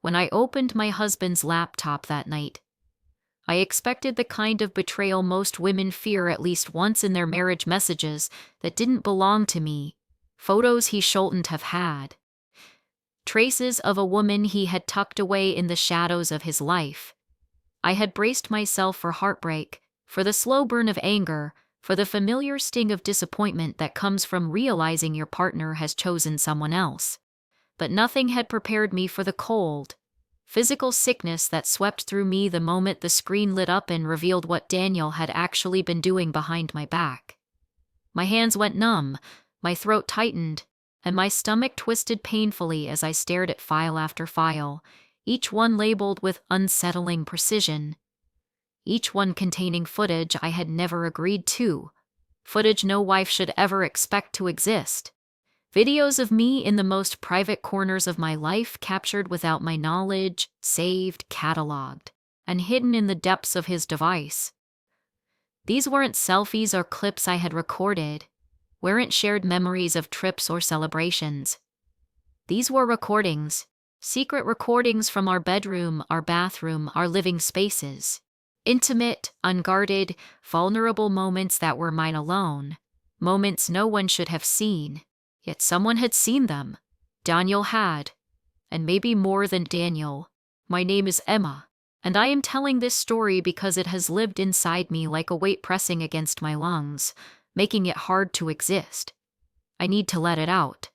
when I opened my husband's laptop that night. I expected the kind of betrayal most women fear at least once in their marriage messages that didn't belong to me, photos he shouldn't have had, traces of a woman he had tucked away in the shadows of his life. I had braced myself for heartbreak, for the slow burn of anger, for the familiar sting of disappointment that comes from realizing your partner has chosen someone else. But nothing had prepared me for the cold, physical sickness that swept through me the moment the screen lit up and revealed what Daniel had actually been doing behind my back. My hands went numb, my throat tightened, and my stomach twisted painfully as I stared at file after file, each one labeled with unsettling precision. Each one containing footage I had never agreed to, footage no wife should ever expect to exist. Videos of me in the most private corners of my life captured without my knowledge, saved, cataloged, and hidden in the depths of his device. These weren't selfies or clips I had recorded, weren't shared memories of trips or celebrations. These were recordings, secret recordings from our bedroom, our bathroom, our living spaces. Intimate, unguarded, vulnerable moments that were mine alone, moments no one should have seen. Yet someone had seen them. Daniel had. And maybe more than Daniel. My name is Emma, and I am telling this story because it has lived inside me like a weight pressing against my lungs, making it hard to exist. I need to let it out.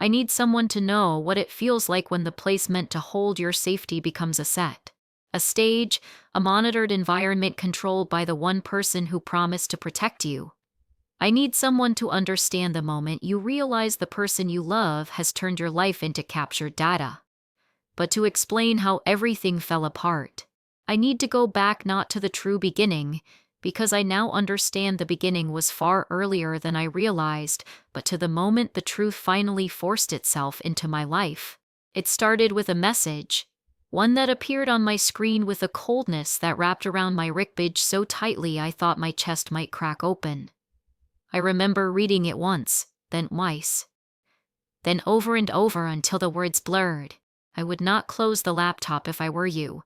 I need someone to know what it feels like when the place meant to hold your safety becomes a set, a stage, a monitored environment controlled by the one person who promised to protect you. I need someone to understand the moment you realize the person you love has turned your life into captured data. But to explain how everything fell apart, I need to go back not to the true beginning, because I now understand the beginning was far earlier than I realized, but to the moment the truth finally forced itself into my life. It started with a message, one that appeared on my screen with a coldness that wrapped around my ribcage so tightly I thought my chest might crack open. I remember reading it once, then twice, then over and over until the words blurred. I would not close the laptop if I were you.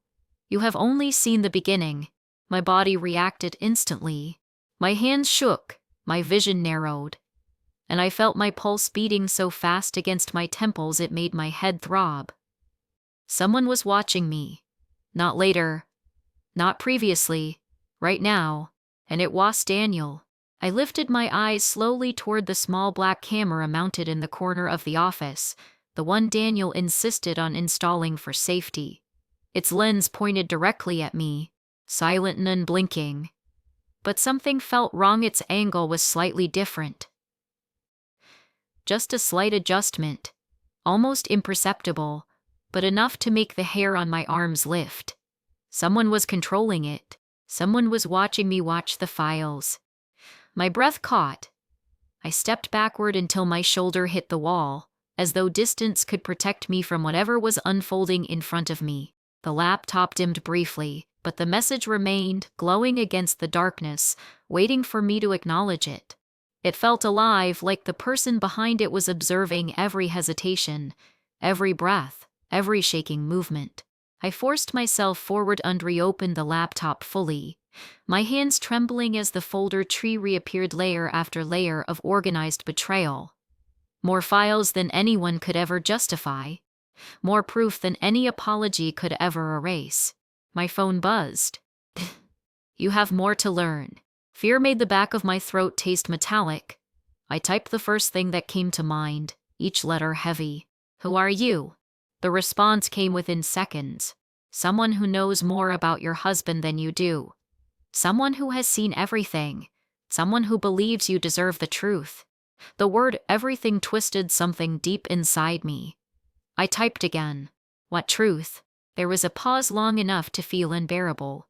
You have only seen the beginning. My body reacted instantly. My hands shook, my vision narrowed, and I felt my pulse beating so fast against my temples it made my head throb. Someone was watching me. Not later, not previously, right now, and it was Daniel. I lifted my eyes slowly toward the small black camera mounted in the corner of the office, the one Daniel insisted on installing for safety. Its lens pointed directly at me, silent and unblinking. But something felt wrong. Its angle was slightly different. Just a slight adjustment, almost imperceptible, but enough to make the hair on my arms lift. Someone was controlling it. Someone was watching me watch the files. My breath caught. I stepped backward until my shoulder hit the wall, as though distance could protect me from whatever was unfolding in front of me. The laptop dimmed briefly, but the message remained, glowing against the darkness, waiting for me to acknowledge it. It felt alive, like the person behind it was observing every hesitation, every breath, every shaking movement. I forced myself forward and reopened the laptop fully, my hands trembling as the folder tree reappeared layer after layer of organized betrayal. More files than anyone could ever justify. More proof than any apology could ever erase. My phone buzzed. You have more to learn. Fear made the back of my throat taste metallic. I typed the first thing that came to mind, each letter heavy. Who are you? The response came within seconds. Someone who knows more about your husband than you do. Someone who has seen everything. Someone who believes you deserve the truth. The word everything twisted something deep inside me. I typed again. What truth? There was a pause long enough to feel unbearable.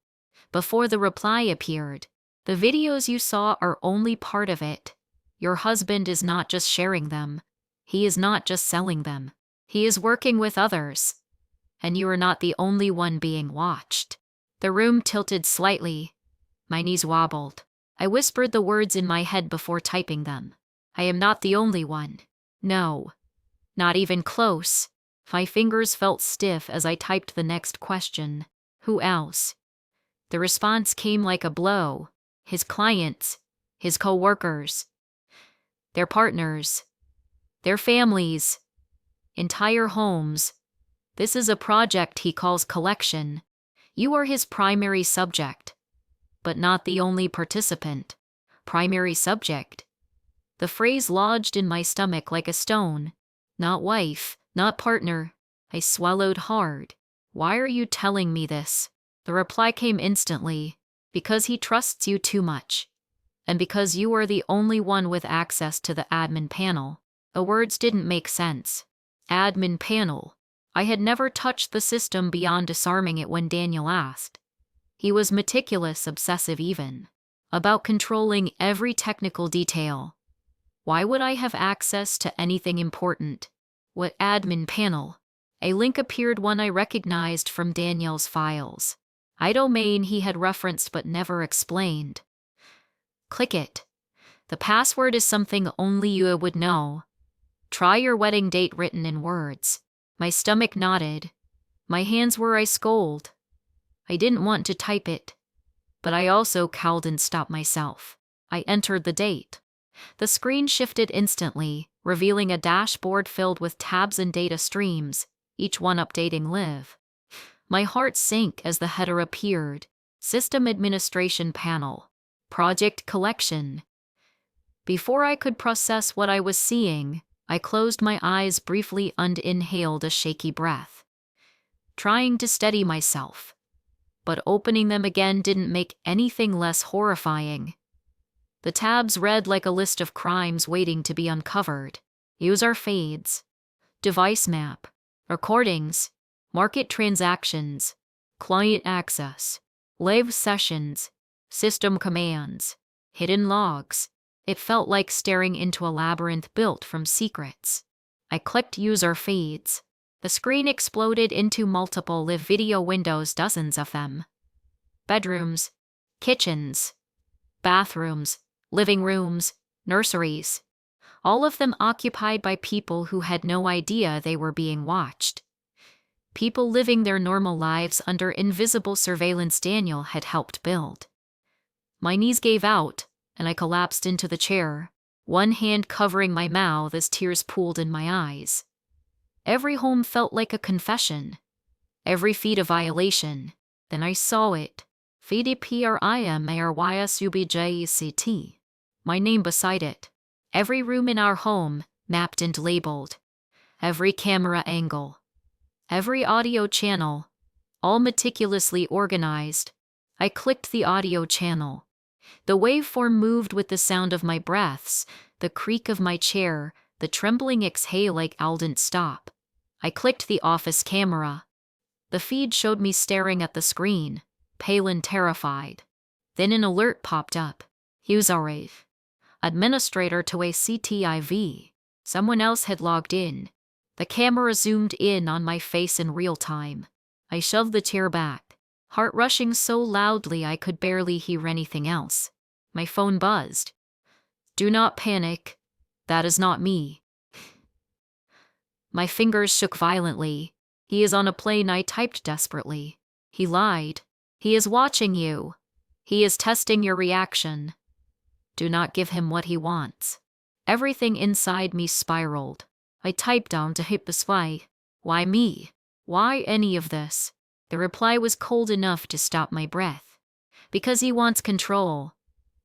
Before the reply appeared, the videos you saw are only part of it. Your husband is not just sharing them. He is not just selling them. He is working with others. And you are not the only one being watched. The room tilted slightly. My knees wobbled. I whispered the words in my head before typing them. I am not the only one. No. Not even close. My fingers felt stiff as I typed the next question. Who else? The response came like a blow. His clients, his co-workers, their partners, their families, entire homes. This is a project he calls collection. You are his primary subject, but not the only participant. Primary subject. The phrase lodged in my stomach like a stone. Not wife, not partner. I swallowed hard. Why are you telling me this? The reply came instantly. Because he trusts you too much. And because you are the only one with access to the admin panel. The words didn't make sense. Admin panel. I had never touched the system beyond disarming it when Daniel asked. He was meticulous, obsessive even. About controlling every technical detail. Why would I have access to anything important? What admin panel? A link appeared, one I recognized from Daniel's files. A domain he had referenced but never explained. Click it. The password is something only you would know. Try your wedding date written in words. My stomach knotted. My hands were ice cold. I didn't want to type it. But I also cowed and stopped myself. I entered the date. The screen shifted instantly, revealing a dashboard filled with tabs and data streams, each one updating Liv. My heart sank as the header appeared. System Administration Panel. Project Collection. Before I could process what I was seeing, I closed my eyes briefly and inhaled a shaky breath, trying to steady myself. But opening them again didn't make anything less horrifying. The tabs read like a list of crimes waiting to be uncovered. User feeds, device map, recordings, market transactions, client access, live sessions, system commands, hidden logs. It felt like staring into a labyrinth built from secrets. I clicked user feeds. The screen exploded into multiple live video windows, dozens of them. Bedrooms, kitchens, bathrooms, living rooms, nurseries. All of them occupied by people who had no idea they were being watched. People living their normal lives under invisible surveillance Daniel had helped build. My knees gave out, and I collapsed into the chair, one hand covering my mouth as tears pooled in my eyes. Every home felt like a confession. Every feed a violation. Then I saw it. VDPRIMARYSUBJECT. My name beside it. Every room in our home, mapped and labeled. Every camera angle. Every audio channel. All meticulously organized. I clicked the audio channel. The waveform moved with the sound of my breaths, the creak of my chair, the trembling exhale like Aldent stop. I clicked the office camera. The feed showed me staring at the screen, pale and terrified. Then an alert popped up. User administrator to a CTIV. Someone else had logged in. The camera zoomed in on my face in real time. I shoved the chair back, heart rushing so loudly I could barely hear anything else. My phone buzzed. Do not panic. That is not me. My fingers shook violently. He is on a plane, I typed desperately. He lied. He is watching you. He is testing your reaction. Do not give him what he wants. Everything inside me spiraled. I typed down to hit this why. Why me? Why any of this? The reply was cold enough to stop my breath. Because he wants control.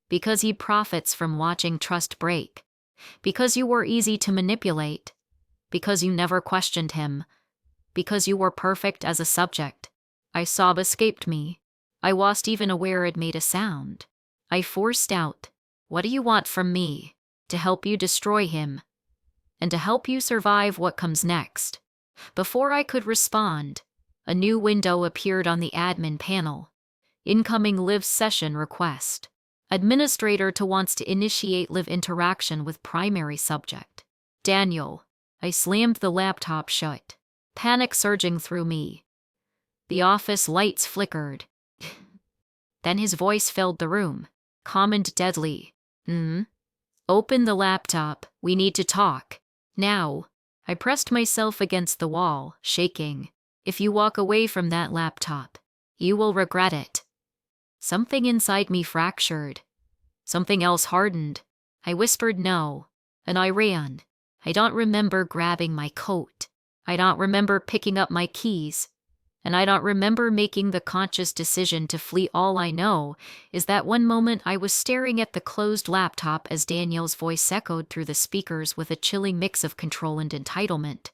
Because he profits from watching trust break. Because you were easy to manipulate. Because you never questioned him. Because you were perfect as a subject. A sob escaped me. I wasn't even aware it made a sound. I forced out, what do you want from me? To help you destroy him. And to help you survive what comes next. Before I could respond, a new window appeared on the admin panel. Incoming live session request. Administrator to wants to initiate live interaction with primary subject. Daniel. I slammed the laptop shut. Panic surging through me. The office lights flickered. Then his voice filled the room, calm and deadly. Open the laptop, we need to talk. Now. I pressed myself against the wall, shaking. If you walk away from that laptop, you will regret it. Something inside me fractured. Something else hardened. I whispered no, and I ran. I don't remember grabbing my coat. I don't remember picking up my keys. And I don't remember making the conscious decision to flee. All I know is that one moment I was staring at the closed laptop as Daniel's voice echoed through the speakers with a chilling mix of control and entitlement.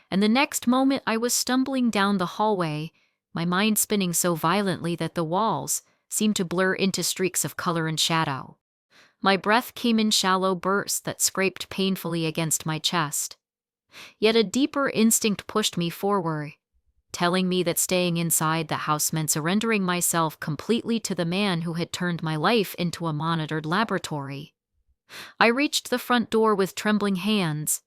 And the next moment I was stumbling down the hallway, my mind spinning so violently that the walls seemed to blur into streaks of color and shadow. My breath came in shallow bursts that scraped painfully against my chest. Yet a deeper instinct pushed me forward, telling me that staying inside the house meant surrendering myself completely to the man who had turned my life into a monitored laboratory. I reached the front door with trembling hands.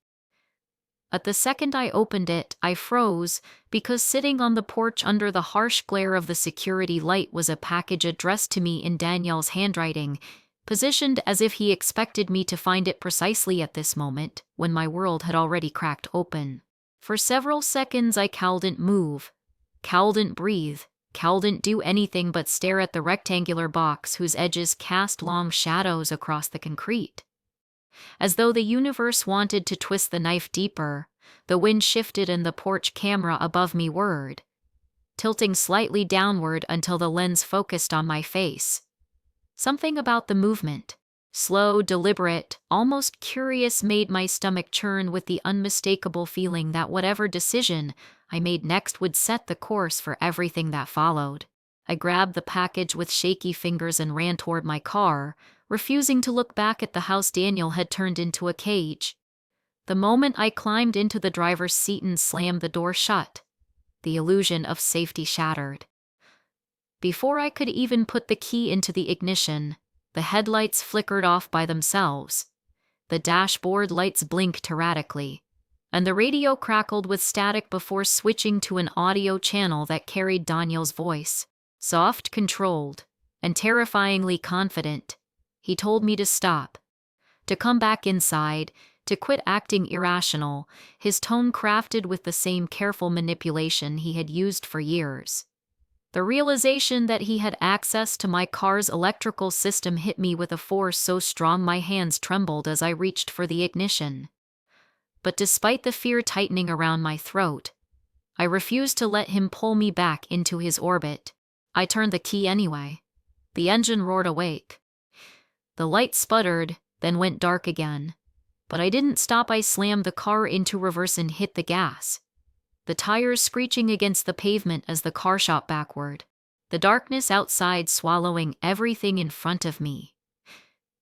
At the second I opened it, I froze, because sitting on the porch under the harsh glare of the security light was a package addressed to me in Daniel's handwriting, positioned as if he expected me to find it precisely at this moment, when my world had already cracked open. For several seconds I couldn't move, couldn't breathe, couldn't do anything but stare at the rectangular box whose edges cast long shadows across the concrete. As though the universe wanted to twist the knife deeper, the wind shifted and the porch camera above me whirred, tilting slightly downward until the lens focused on my face. Something about the movement, slow, deliberate, almost curious, made my stomach churn with the unmistakable feeling that whatever decision I made next would set the course for everything that followed. I grabbed the package with shaky fingers and ran toward my car, refusing to look back at the house Daniel had turned into a cage. The moment I climbed into the driver's seat and slammed the door shut, the illusion of safety shattered. Before I could even put the key into the ignition, the headlights flickered off by themselves. The dashboard lights blinked erratically, and the radio crackled with static before switching to an audio channel that carried Daniel's voice. Soft, controlled, and terrifyingly confident. He told me to stop, to come back inside, to quit acting irrational, his tone crafted with the same careful manipulation he had used for years. The realization that he had access to my car's electrical system hit me with a force so strong my hands trembled as I reached for the ignition. But despite the fear tightening around my throat, I refused to let him pull me back into his orbit. I turned the key anyway. The engine roared awake. The light sputtered, then went dark again. But I didn't stop. I slammed the car into reverse and hit the gas, the tires screeching against the pavement as the car shot backward, the darkness outside swallowing everything in front of me.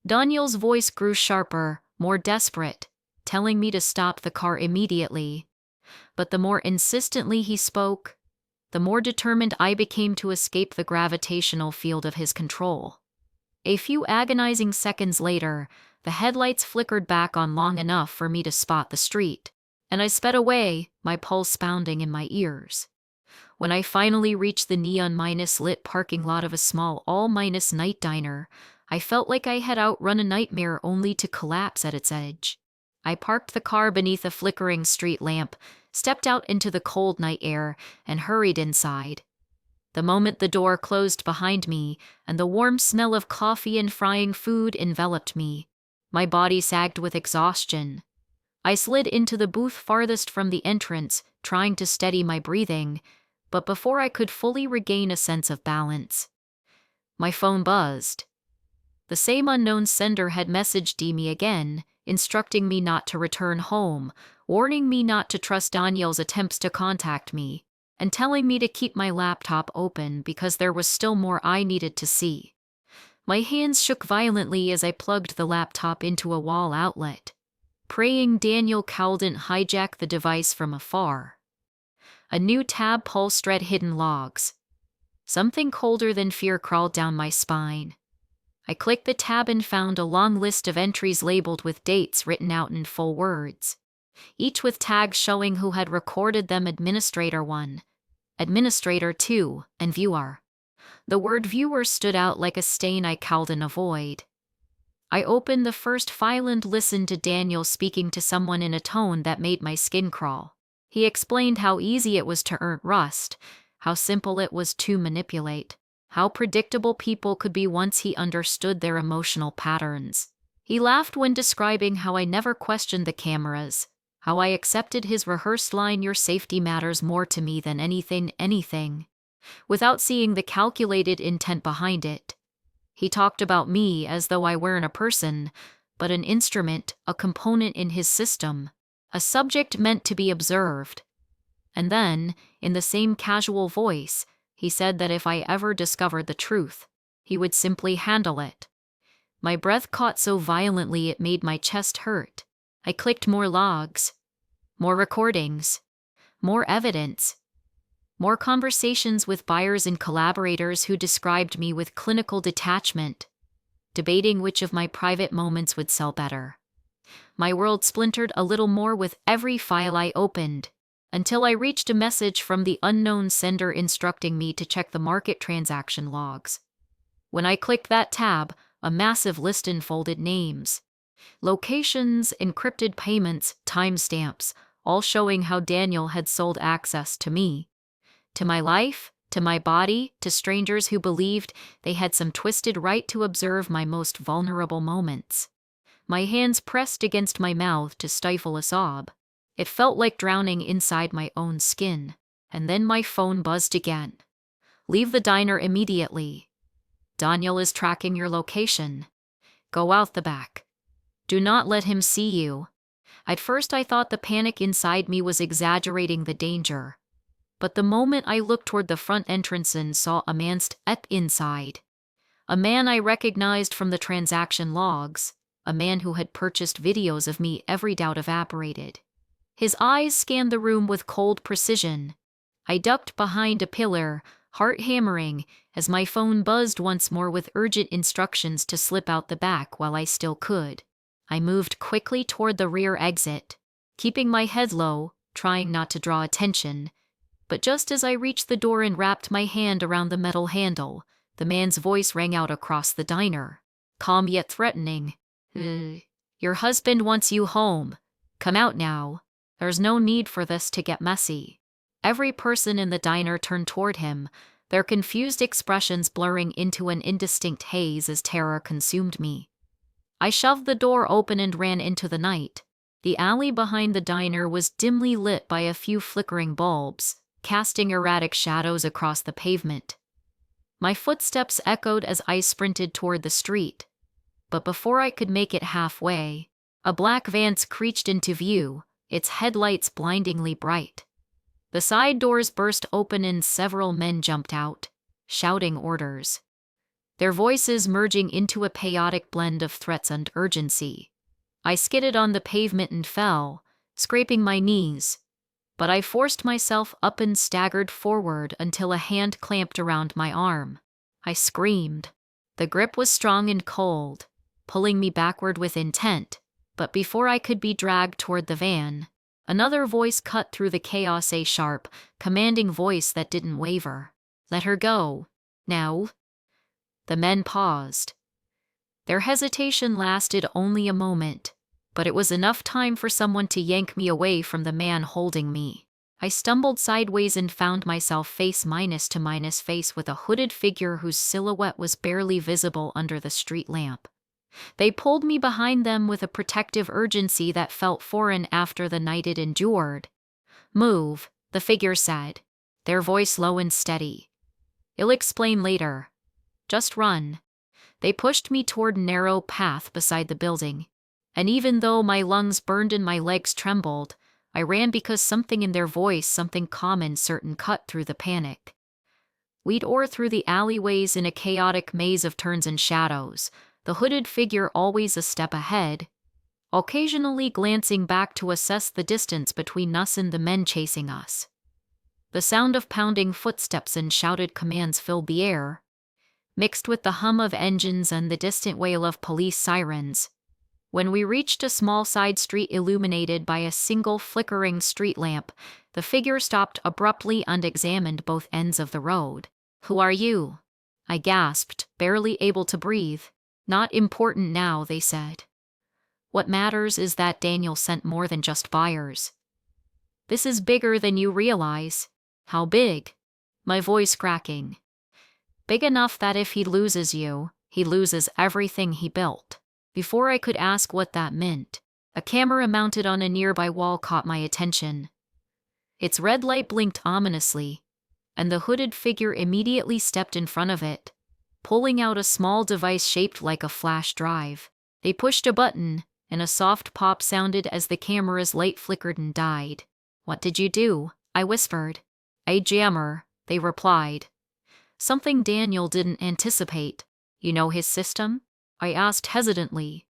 Daniel's voice grew sharper, more desperate, telling me to stop the car immediately. But the more insistently he spoke, the more determined I became to escape the gravitational field of his control. A few agonizing seconds later, the headlights flickered back on long enough for me to spot the street, and I sped away, my pulse pounding in my ears. When I finally reached the neon-lit parking lot of a small all-night diner, I felt like I had outrun a nightmare only to collapse at its edge. I parked the car beneath a flickering street lamp, stepped out into the cold night air, and hurried inside. The moment the door closed behind me, and the warm smell of coffee and frying food enveloped me, my body sagged with exhaustion. I slid into the booth farthest from the entrance, trying to steady my breathing, but before I could fully regain a sense of balance, my phone buzzed. The same unknown sender had messaged me again, instructing me not to return home, warning me not to trust Daniel's attempts to contact me, and telling me to keep my laptop open because there was still more I needed to see. My hands shook violently as I plugged the laptop into a wall outlet, praying Daniel couldn't hijack the device from afar. A new tab pulsed read hidden logs. Something colder than fear crawled down my spine. I clicked the tab and found a long list of entries labeled with dates written out in full words, each with tags showing who had recorded them: Administrator 1, Administrator 2, and Viewer. The word viewer stood out like a stain I couldn't avoid. I opened the first file and listened to Daniel speaking to someone in a tone that made my skin crawl. He explained how easy it was to earn rust, how simple it was to manipulate, how predictable people could be once he understood their emotional patterns. He laughed when describing how I never questioned the cameras, how I accepted his rehearsed line, "Your safety matters more to me than anything," without seeing the calculated intent behind it. He talked about me as though I weren't a person, but an instrument, a component in his system, a subject meant to be observed. And then, in the same casual voice, he said that if I ever discovered the truth, he would simply handle it. My breath caught so violently it made my chest hurt. I clicked more logs, more recordings, more evidence, more conversations with buyers and collaborators who described me with clinical detachment, debating which of my private moments would sell better. My world splintered a little more with every file I opened, until I reached a message from the unknown sender instructing me to check the market transaction logs. When I clicked that tab, a massive list unfolded: names, locations, encrypted payments, timestamps, all showing how Daniel had sold access to me, to my life, to my body, to strangers who believed they had some twisted right to observe my most vulnerable moments. My hands pressed against my mouth to stifle a sob. It felt like drowning inside my own skin. And then my phone buzzed again. "Leave the diner immediately. Daniel is tracking your location. Go out the back. Do not let him see you." At first I thought the panic inside me was exaggerating the danger. But the moment I looked toward the front entrance and saw a man step inside, a man I recognized from the transaction logs, a man who had purchased videos of me, every doubt evaporated. His eyes scanned the room with cold precision. I ducked behind a pillar, heart hammering, as my phone buzzed once more with urgent instructions to slip out the back while I still could. I moved quickly toward the rear exit, keeping my head low, trying not to draw attention. But just as I reached the door and wrapped my hand around the metal handle, the man's voice rang out across the diner, calm yet threatening. "Your husband wants you home. Come out now. There's no need for this to get messy." Every person in the diner turned toward him, their confused expressions blurring into an indistinct haze as terror consumed me. I shoved the door open and ran into the night. The alley behind the diner was dimly lit by a few flickering bulbs, casting erratic shadows across the pavement. My footsteps echoed as I sprinted toward the street. But before I could make it halfway, a black van screeched into view, its headlights blindingly bright. The side doors burst open and several men jumped out, shouting orders, their voices merging into a chaotic blend of threats and urgency. I skidded on the pavement and fell, scraping my knees, but I forced myself up and staggered forward until a hand clamped around my arm. I screamed. The grip was strong and cold, pulling me backward with intent, but before I could be dragged toward the van, another voice cut through the chaos, a sharp, commanding voice that didn't waver. "Let her go. Now." The men paused. Their hesitation lasted only a moment, but it was enough time for someone to yank me away from the man holding me. I stumbled sideways and found myself face with a hooded figure whose silhouette was barely visible under the street lamp. They pulled me behind them with a protective urgency that felt foreign after the night it endured. "Move," the figure said, their voice low and steady. "I'll explain later. Just run." They pushed me toward a narrow path beside the building, and even though my lungs burned and my legs trembled, I ran because something in their voice, something calm and certain, cut through the panic. We'd oar through the alleyways in a chaotic maze of turns and shadows, the hooded figure always a step ahead, occasionally glancing back to assess the distance between us and the men chasing us. The sound of pounding footsteps and shouted commands filled the air, mixed with the hum of engines and the distant wail of police sirens. When we reached a small side street illuminated by a single flickering street lamp, the figure stopped abruptly and examined both ends of the road. "Who are you?" I gasped, barely able to breathe. Not important now, they said. What matters is that Daniel sent more than just buyers. This is bigger than you realize. How big? My voice cracking. Big enough that if he loses you, he loses everything he built. Before I could ask what that meant, a camera mounted on a nearby wall caught my attention. Its red light blinked ominously, and the hooded figure immediately stepped in front of it, pulling out a small device shaped like a flash drive. They pushed a button, and a soft pop sounded as the camera's light flickered and died. "What did you do?" I whispered. "A jammer," they replied. Something Daniel didn't anticipate. "You know his system?" I asked hesitantly.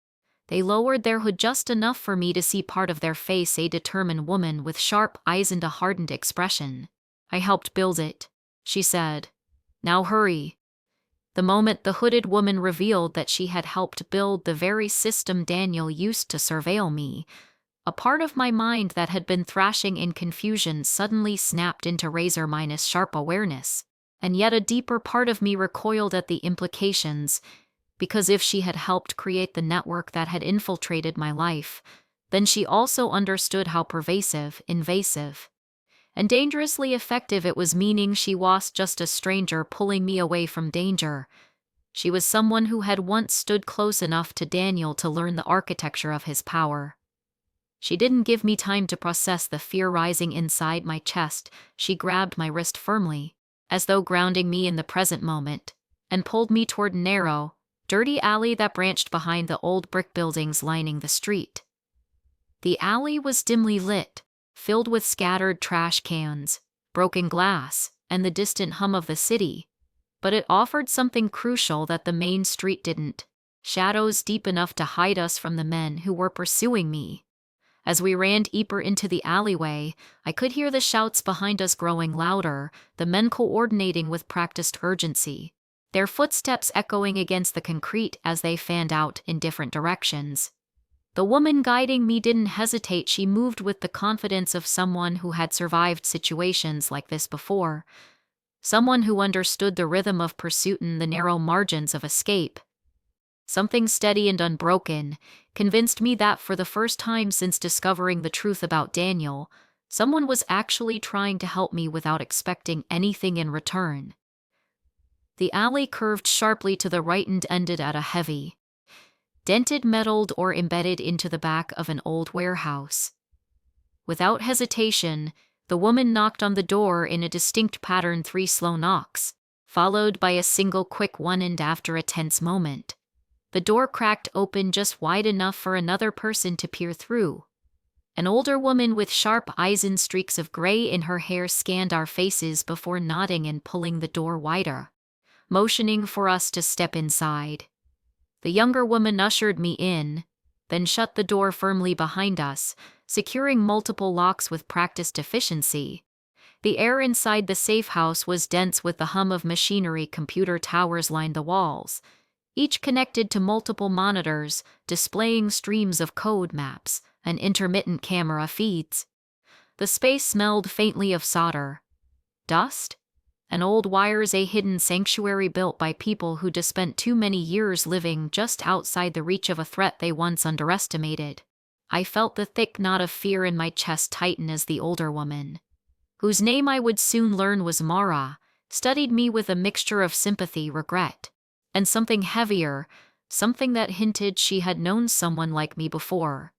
They lowered their hood just enough for me to see part of their face, a determined woman with sharp eyes and a hardened expression. "I helped build it," she said. "Now hurry." The moment the hooded woman revealed that she had helped build the very system Daniel used to surveil me, a part of my mind that had been thrashing in confusion suddenly snapped into razor-sharp awareness. And yet a deeper part of me recoiled at the implications, because if she had helped create the network that had infiltrated my life, then she also understood how pervasive, invasive, and dangerously effective it was, meaning she was just a stranger pulling me away from danger. She was someone who had once stood close enough to Daniel to learn the architecture of his power. She didn't give me time to process the fear rising inside my chest. She grabbed my wrist firmly, as though grounding me in the present moment, and pulled me toward a narrow, dirty alley that branched behind the old brick buildings lining the street. The alley was dimly lit, filled with scattered trash cans, broken glass, and the distant hum of the city, but it offered something crucial that the main street didn't: shadows deep enough to hide us from the men who were pursuing me. As we ran deeper into the alleyway, I could hear the shouts behind us growing louder, the men coordinating with practiced urgency, their footsteps echoing against the concrete as they fanned out in different directions. The woman guiding me didn't hesitate. She moved with the confidence of someone who had survived situations like this before, someone who understood the rhythm of pursuit and the narrow margins of escape. Something steady and unbroken convinced me that for the first time since discovering the truth about Daniel, someone was actually trying to help me without expecting anything in return. The alley curved sharply to the right and ended at a heavy, dented metal door embedded into the back of an old warehouse. Without hesitation, the woman knocked on the door in a distinct pattern, 3 slow knocks, followed by a single quick one, and after a tense moment, the door cracked open just wide enough for another person to peer through. An older woman with sharp eyes and streaks of gray in her hair scanned our faces before nodding and pulling the door wider, motioning for us to step inside. The younger woman ushered me in, then shut the door firmly behind us, securing multiple locks with practiced efficiency. The air inside the safe house was dense with the hum of machinery. Computer towers lined the walls, each connected to multiple monitors, displaying streams of code maps and intermittent camera feeds. The space smelled faintly of solder, dust, and old wires, a hidden sanctuary built by people who'd spent too many years living just outside the reach of a threat they once underestimated. I felt the thick knot of fear in my chest tighten as the older woman, whose name I would soon learn was Mara, studied me with a mixture of sympathy, regret, and something heavier, something that hinted she had known someone like me before.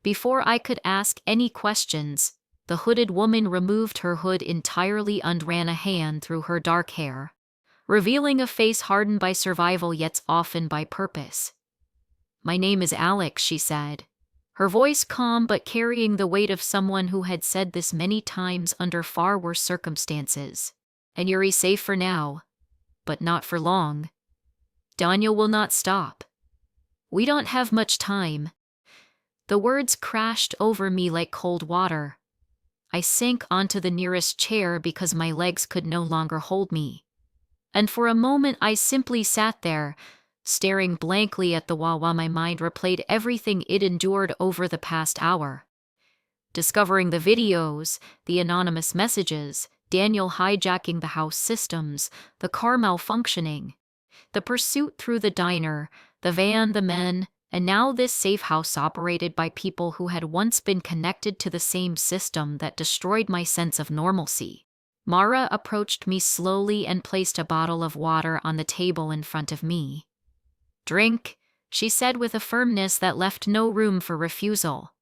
Before I could ask any questions, the hooded woman removed her hood entirely and ran a hand through her dark hair, revealing a face hardened by survival yet often by purpose. "My name is Alex," she said, her voice calm but carrying the weight of someone who had said this many times under far worse circumstances. "And you're safe for now, but not for long. Daniel will not stop. We don't have much time." The words crashed over me like cold water. I sank onto the nearest chair because my legs could no longer hold me. And for a moment I simply sat there, staring blankly at the wall while my mind replayed everything it endured over the past hour. Discovering the videos, the anonymous messages, Daniel hijacking the house systems, the car malfunctioning, the pursuit through the diner, the van, the men, and now this safe house operated by people who had once been connected to the same system that destroyed my sense of normalcy. Mara approached me slowly and placed a bottle of water on the table in front of me. "Drink," she said with a firmness that left no room for refusal.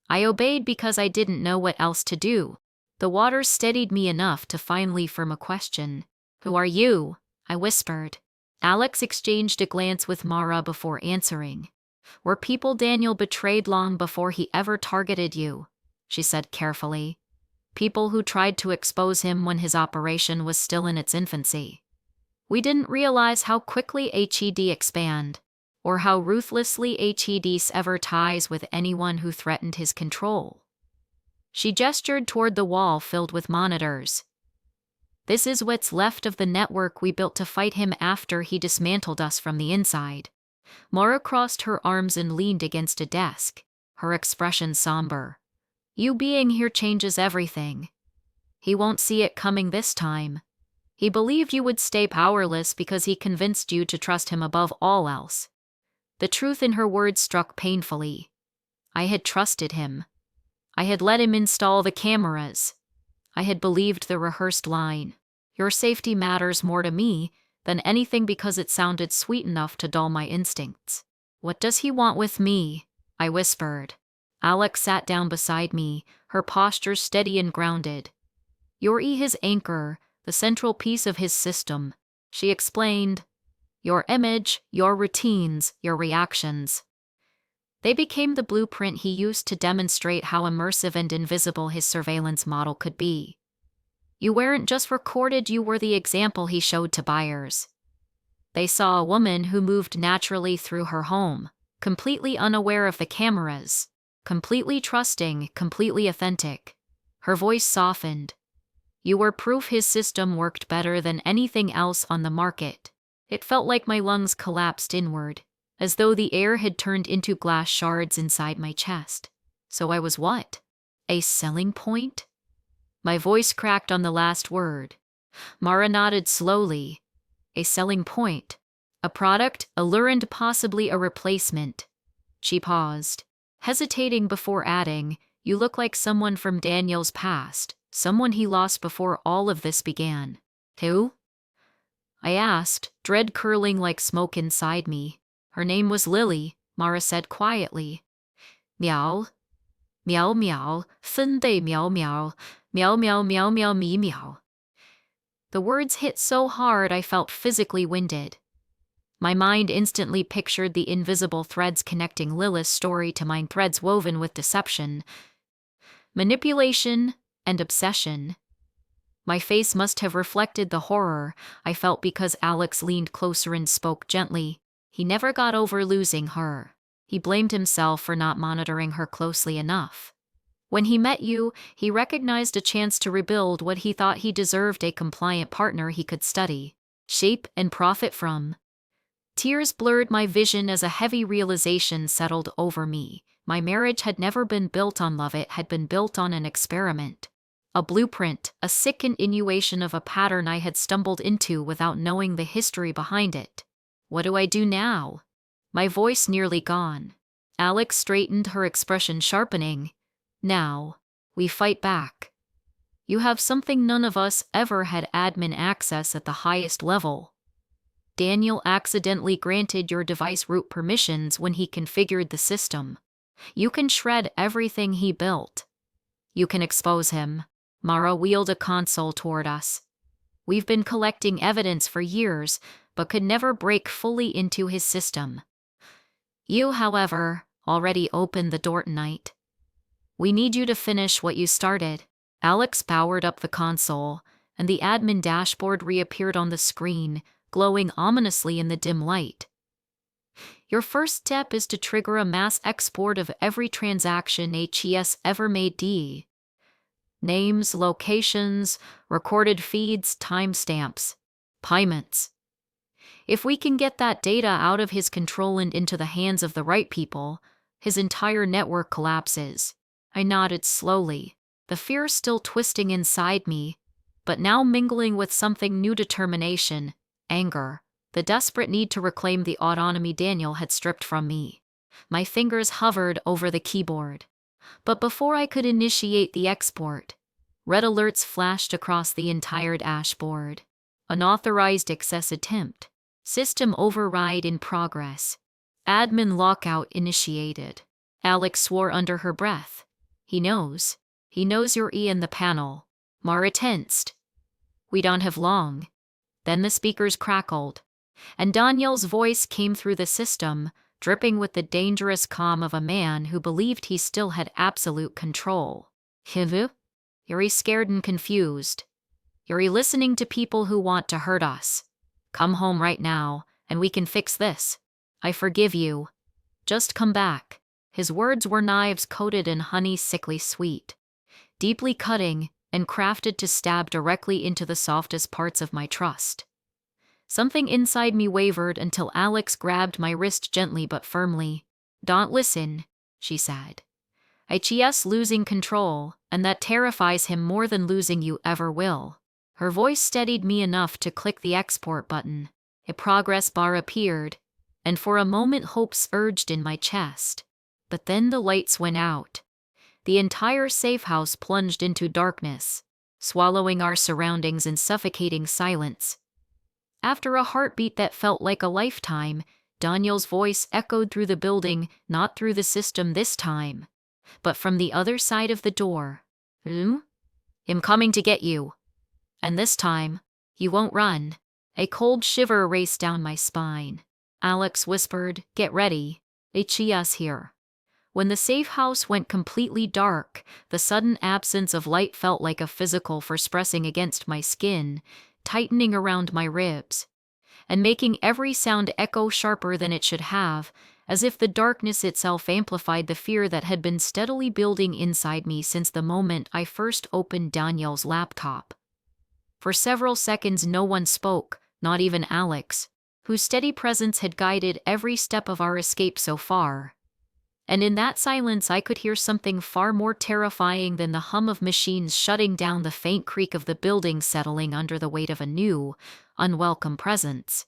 I obeyed because I didn't know what else to do. The water steadied me enough to finally form a question. "Who are you?" I whispered. Alex exchanged a glance with Mara before answering. "We're people Daniel betrayed long before he ever targeted you," she said carefully. "People who tried to expose him when his operation was still in its infancy. We didn't realize how quickly HED expand, or how ruthlessly HED sever ties with anyone who threatened his control." She gestured toward the wall filled with monitors. "This is what's left of the network we built to fight him after he dismantled us from the inside." Mara crossed her arms and leaned against a desk, her expression somber. "You being here changes everything. He won't see it coming this time. He believed you would stay powerless because he convinced you to trust him above all else." The truth in her words struck painfully. I had trusted him. I had let him install the cameras. I had believed the rehearsed line, "Your safety matters more to me," than anything because it sounded sweet enough to dull my instincts. "What does he want with me?" I whispered. Alex sat down beside me, her posture steady and grounded. "You're his anchor, the central piece of his system," she explained. "Your image, your routines, your reactions. They became the blueprint he used to demonstrate how immersive and invisible his surveillance model could be. You weren't just recorded, you were the example he showed to buyers. They saw a woman who moved naturally through her home, completely unaware of the cameras, completely trusting, completely authentic." Her voice softened. "You were proof his system worked better than anything else on the market." It felt like my lungs collapsed inward, as though the air had turned into glass shards inside my chest. So I was what? A selling point? My voice cracked on the last word. Mara nodded slowly. "A selling point. A product, a lure, and possibly a replacement." She paused, hesitating before adding, "You look like someone from Daniel's past, someone he lost before all of this began." "Who?" I asked, dread curling like smoke inside me. "Her name was Lily," Mara said quietly. "Meow. Meow meow, Sunday meow meow, meow meow meow meow me meow." The words hit so hard I felt physically winded. My mind instantly pictured the invisible threads connecting Lilith's story to mine, threads woven with deception, manipulation, and obsession. My face must have reflected the horror I felt because Alex leaned closer and spoke gently. He never got over losing her. He blamed himself for not monitoring her closely enough. When he met you, he recognized a chance to rebuild what he thought he deserved, a compliant partner he could study, shape, and profit from. Tears blurred my vision as a heavy realization settled over me. My marriage had never been built on love, it had been built on an experiment. A blueprint, a sick continuation of a pattern I had stumbled into without knowing the history behind it. What do I do now? My voice nearly gone. Alex straightened, her expression sharpening. "Now, we fight back. You have something none of us ever had: admin access at the highest level. Daniel accidentally granted your device root permissions when he configured the system. You can shred everything he built. You can expose him." Mara wheeled a console toward us. "We've been collecting evidence for years, but could never break fully into his system. You, however, already opened the door tonight. We need you to finish what you started." Alex powered up the console, and the admin dashboard reappeared on the screen, glowing ominously in the dim light. "Your first step is to trigger a mass export of every transaction HES ever made. Names, locations, recorded feeds, timestamps, payments. If we can get that data out of his control and into the hands of the right people, his entire network collapses." I nodded slowly, the fear still twisting inside me, but now mingling with something new: determination, anger, the desperate need to reclaim the autonomy Daniel had stripped from me. My fingers hovered over the keyboard. But before I could initiate the export, red alerts flashed across the entire dashboard. Unauthorized access attempt. System override in progress. Admin lockout initiated. Alex swore under her breath. He knows. He knows you're in the panel. Mara tensed. We don't have long. Then the speakers crackled, and Daniel's voice came through the system, dripping with the dangerous calm of a man who believed he still had absolute control. Hivu? You're scared and confused. You're listening to people who want to hurt us. Come home right now, and we can fix this. I forgive you. Just come back. His words were knives coated in honey sickly sweet, deeply cutting and crafted to stab directly into the softest parts of my trust. Something inside me wavered until Alex grabbed my wrist gently but firmly. Don't listen, she said. ICS losing control, and that terrifies him more than losing you ever will. Her voice steadied me enough to click the export button. A progress bar appeared, and for a moment hope surged in my chest. But then the lights went out. The entire safe house plunged into darkness, swallowing our surroundings in suffocating silence. After a heartbeat that felt like a lifetime, Daniel's voice echoed through the building, not through the system this time, but from the other side of the door. I'm coming to get you. And this time, you won't run. A cold shiver raced down my spine. Alex whispered, "Get ready. HES here." When the safe house went completely dark, the sudden absence of light felt like a physical force pressing against my skin, tightening around my ribs, and making every sound echo sharper than it should have, as if the darkness itself amplified the fear that had been steadily building inside me since the moment I first opened Daniel's laptop. For several seconds no one spoke, not even Alex, whose steady presence had guided every step of our escape so far. And in that silence I could hear something far more terrifying than the hum of machines shutting down, the faint creak of the building settling under the weight of a new, unwelcome presence.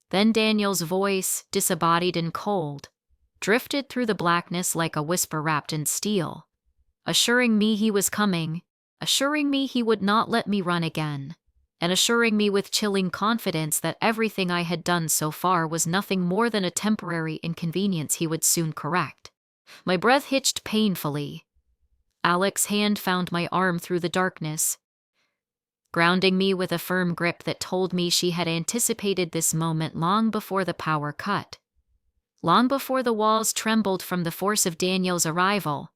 Then Daniel's voice, disembodied and cold, drifted through the blackness like a whisper wrapped in steel, assuring me he was coming, assuring me he would not let me run again, and assuring me with chilling confidence that everything I had done so far was nothing more than a temporary inconvenience he would soon correct. My breath hitched painfully. Alex's hand found my arm through the darkness, grounding me with a firm grip that told me she had anticipated this moment long before the power cut, long before the walls trembled from the force of Daniel's arrival,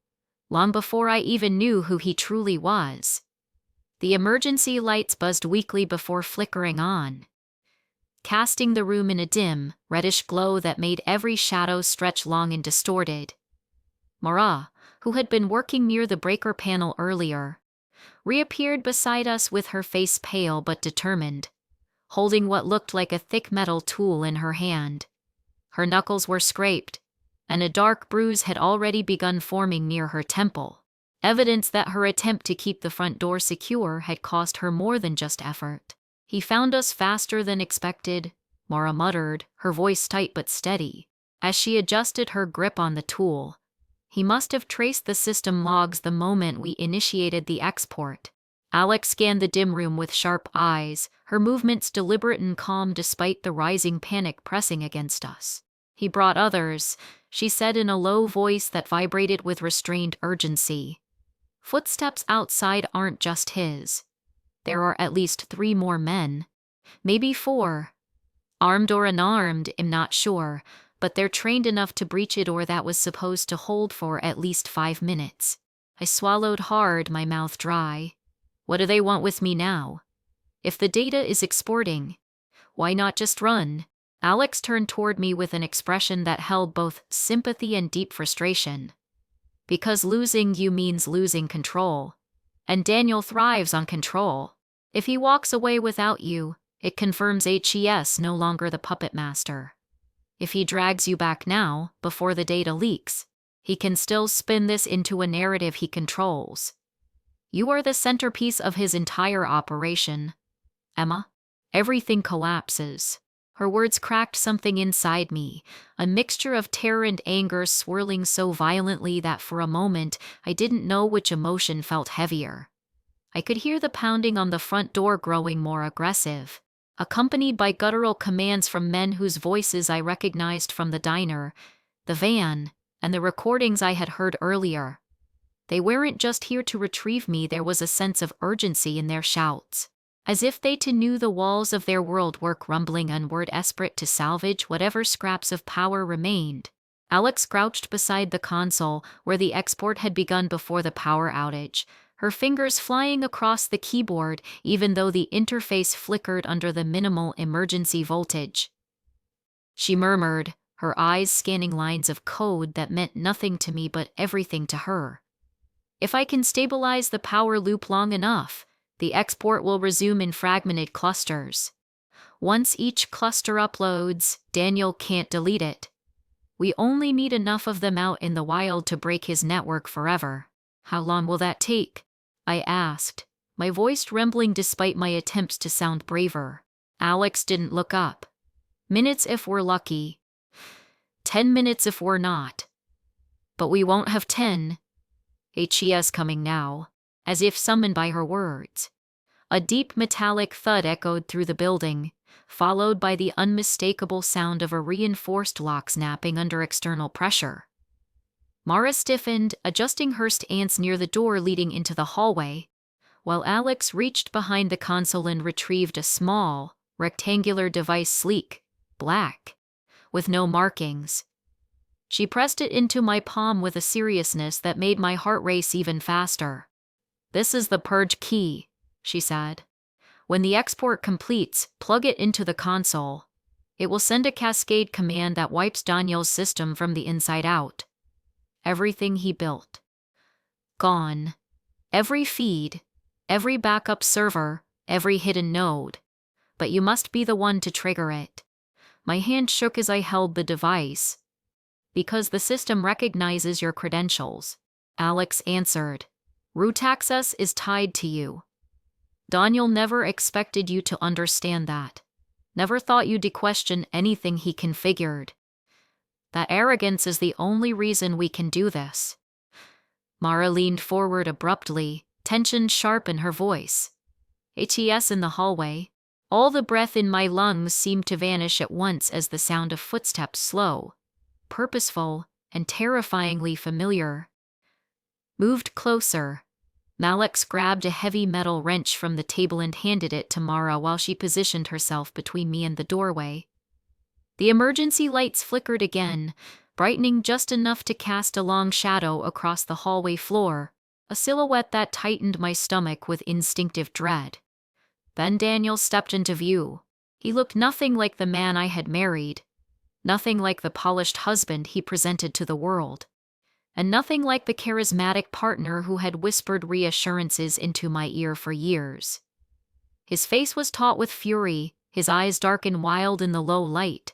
long before I even knew who he truly was. The emergency lights buzzed weakly before flickering on, casting the room in a dim, reddish glow that made every shadow stretch long and distorted. Mara, who had been working near the breaker panel earlier, reappeared beside us with her face pale but determined, holding what looked like a thick metal tool in her hand. Her knuckles were scraped, and a dark bruise had already begun forming near her temple. Evidence that her attempt to keep the front door secure had cost her more than just effort. "He found us faster than expected," Mara muttered, her voice tight but steady, as she adjusted her grip on the tool. "He must have traced the system logs the moment we initiated the export." Alex scanned the dim room with sharp eyes, her movements deliberate and calm despite the rising panic pressing against us. "He brought others," she said in a low voice that vibrated with restrained urgency. "Footsteps outside aren't just his. There are at least 3 more men. Maybe 4. Armed or unarmed, I'm not sure, but they're trained enough to breach a door that was supposed to hold for at least 5 minutes. I swallowed hard, my mouth dry. What do they want with me now? If the data is exporting, why not just run? Alex turned toward me with an expression that held both sympathy and deep frustration. Because losing you means losing control. And Daniel thrives on control. If he walks away without you, it confirms HES no longer the puppet master. If he drags you back now, before the data leaks, he can still spin this into a narrative he controls. You are the centerpiece of his entire operation. Emma, everything collapses. Her words cracked something inside me, a mixture of terror and anger swirling so violently that for a moment I didn't know which emotion felt heavier. I could hear the pounding on the front door growing more aggressive, accompanied by guttural commands from men whose voices I recognized from the diner, the van, and the recordings I had heard earlier. They weren't just here to retrieve me, there was a sense of urgency in their shouts, as if they too knew the walls of their world were crumbling inward, desperate to salvage whatever scraps of power remained. Alex crouched beside the console where the export had begun before the power outage, her fingers flying across the keyboard even though the interface flickered under the minimal emergency voltage. She murmured, her eyes scanning lines of code that meant nothing to me but everything to her. If I can stabilize the power loop long enough, the export will resume in fragmented clusters. Once each cluster uploads, Daniel can't delete it. We only need enough of them out in the wild to break his network forever. How long will that take? I asked, my voice trembling despite my attempts to sound braver. Alex didn't look up. Minutes if we're lucky. 10 minutes if we're not. But we won't have 10. HES coming now, as if summoned by her words. A deep metallic thud echoed through the building, followed by the unmistakable sound of a reinforced lock snapping under external pressure. Mara stiffened, adjusting her stance near the door leading into the hallway, while Alex reached behind the console and retrieved a small, rectangular device, sleek, black, with no markings. She pressed it into my palm with a seriousness that made my heart race even faster. "This is the purge key," she said. "When the export completes, plug it into the console. It will send a cascade command that wipes Daniel's system from the inside out. Everything he built. Gone. Every feed, every backup server, every hidden node. But you must be the one to trigger it." My hand shook as I held the device. "Because the system recognizes your credentials," Alex answered. "Root access is tied to you. Daniel never expected you to understand that. Never thought you'd question anything he configured. That arrogance is the only reason we can do this." Mara leaned forward abruptly, tension sharp in her voice. HES in the hallway. All the breath in my lungs seemed to vanish at once as the sound of footsteps, slow, purposeful, and terrifyingly familiar, moved closer. Alex grabbed a heavy metal wrench from the table and handed it to Mara while she positioned herself between me and the doorway. The emergency lights flickered again, brightening just enough to cast a long shadow across the hallway floor, a silhouette that tightened my stomach with instinctive dread. Then Daniel stepped into view. He looked nothing like the man I had married, nothing like the polished husband he presented to the world, and nothing like the charismatic partner who had whispered reassurances into my ear for years. His face was taut with fury, his eyes dark and wild in the low light,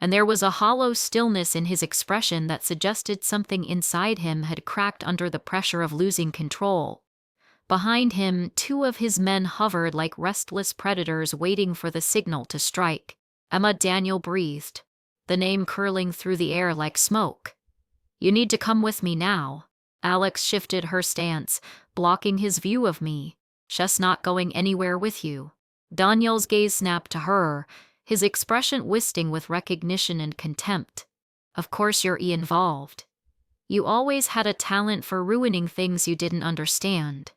and there was a hollow stillness in his expression that suggested something inside him had cracked under the pressure of losing control. Behind him, two of his men hovered like restless predators waiting for the signal to strike. "Emma," Daniel breathed, the name curling through the air like smoke. "You need to come with me now." Alex shifted her stance, blocking his view of me. "Just not going anywhere with you." Daniel's gaze snapped to her, his expression twisting with recognition and contempt. "Of course you're involved. You always had a talent for ruining things you didn't understand."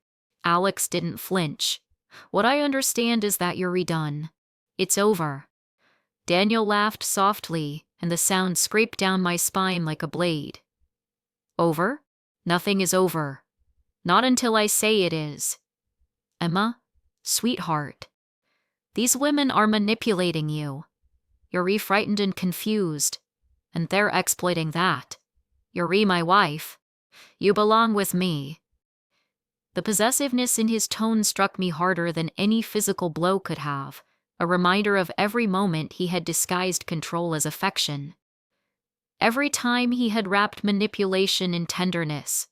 Alex didn't flinch. "What I understand is that you're done. It's over." Daniel laughed softly, and the sound scraped down my spine like a blade. "Over? Nothing is over. Not until I say it is. Emma, sweetheart, these women are manipulating you. You're frightened and confused, and they're exploiting that. You're my wife. You belong with me." The possessiveness in his tone struck me harder than any physical blow could have, a reminder of every moment he had disguised control as affection. Every time he had wrapped manipulation in tenderness.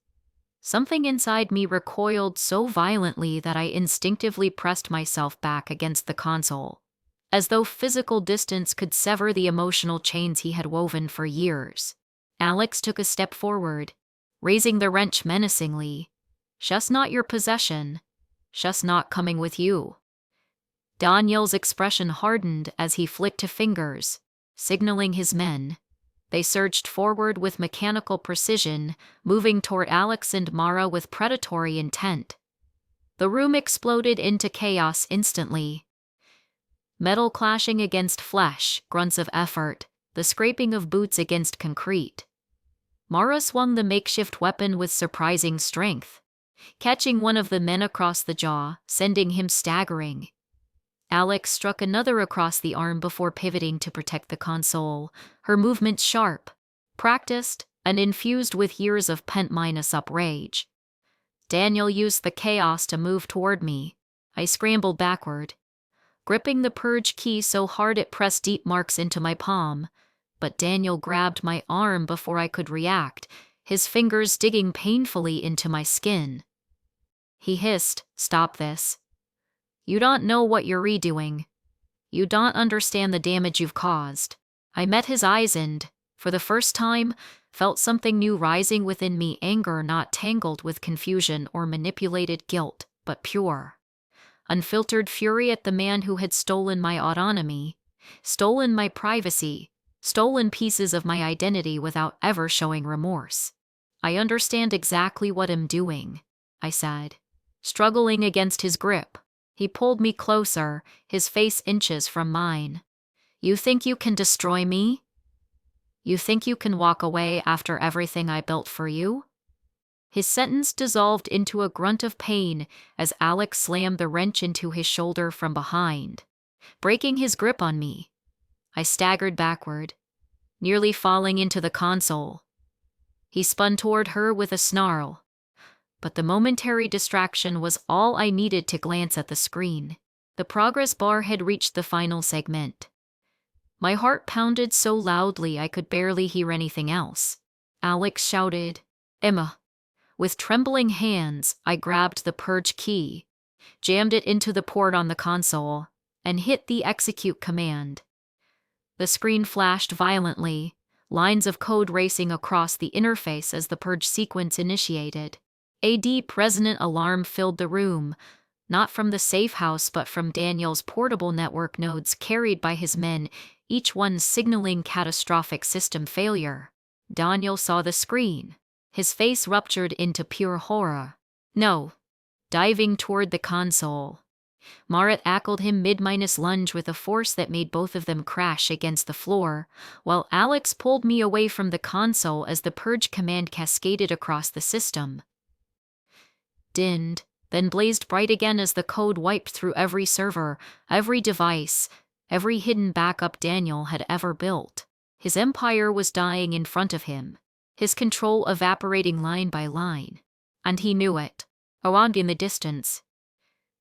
Something inside me recoiled so violently that I instinctively pressed myself back against the console. as though physical distance could sever the emotional chains he had woven for years. Alex took a step forward, raising the wrench menacingly. "Just not your possession. Just not coming with you." Daniel's expression hardened as he flicked fingers, signaling his men. They surged forward with mechanical precision, moving toward Alex and Mara with predatory intent. The room exploded into chaos instantly. Metal clashing against flesh, grunts of effort, the scraping of boots against concrete. Mara swung the makeshift weapon with surprising strength, catching one of the men across the jaw, sending him staggering. Alex struck another across the arm before pivoting to protect the console, her movements sharp, practiced, and infused with years of pent-up rage. Daniel used the chaos to move toward me. I scrambled backward, gripping the purge key so hard it pressed deep marks into my palm, but Daniel grabbed my arm before I could react, his fingers digging painfully into my skin. He hissed, "Stop this. You don't know what you're redoing. You don't understand the damage you've caused." I met his eyes and, for the first time, felt something new rising within me, anger not tangled with confusion or manipulated guilt, but pure, unfiltered fury at the man who had stolen my autonomy, stolen my privacy, stolen pieces of my identity without ever showing remorse. "I understand exactly what I'm doing," I said, struggling against his grip. He pulled me closer, his face inches from mine. "You think you can destroy me? You think you can walk away after everything I built for you?" His sentence dissolved into a grunt of pain as Alex slammed the wrench into his shoulder from behind, breaking his grip on me. I staggered backward, nearly falling into the console. He spun toward her with a snarl, but the momentary distraction was all I needed to glance at the screen. The progress bar had reached the final segment. My heart pounded so loudly I could barely hear anything else. Alex shouted, "Emma." With trembling hands, I grabbed the purge key, jammed it into the port on the console, and hit the execute command. The screen flashed violently, lines of code racing across the interface as the purge sequence initiated. A deep, resonant alarm filled the room, not from the safe house but from Daniel's portable network nodes carried by his men, each one signaling catastrophic system failure. Daniel saw the screen. His face ruptured into pure horror. "No." Diving toward the console. Marat tackled him mid-lunge with a force that made both of them crash against the floor, while Alex pulled me away from the console as the purge command cascaded across the system. Dinned, then blazed bright again as the code wiped through every server, every device, every hidden backup Daniel had ever built. His empire was dying in front of him, his control evaporating line by line. And he knew it. Around in the distance,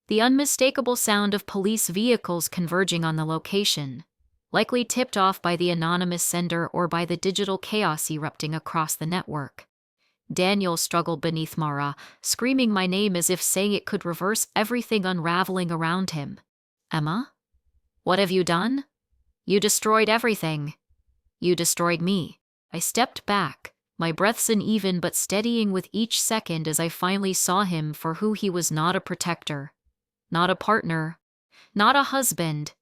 the unmistakable sound of police vehicles converging on the location, likely tipped off by the anonymous sender or by the digital chaos erupting across the network. Daniel struggled beneath Mara, screaming my name as if saying it could reverse everything unraveling around him. "Emma? What have you done? You destroyed everything. You destroyed me." I stepped back, my breaths uneven but steadying with each second as I finally saw him for who he was: not a protector, not a partner, not a husband,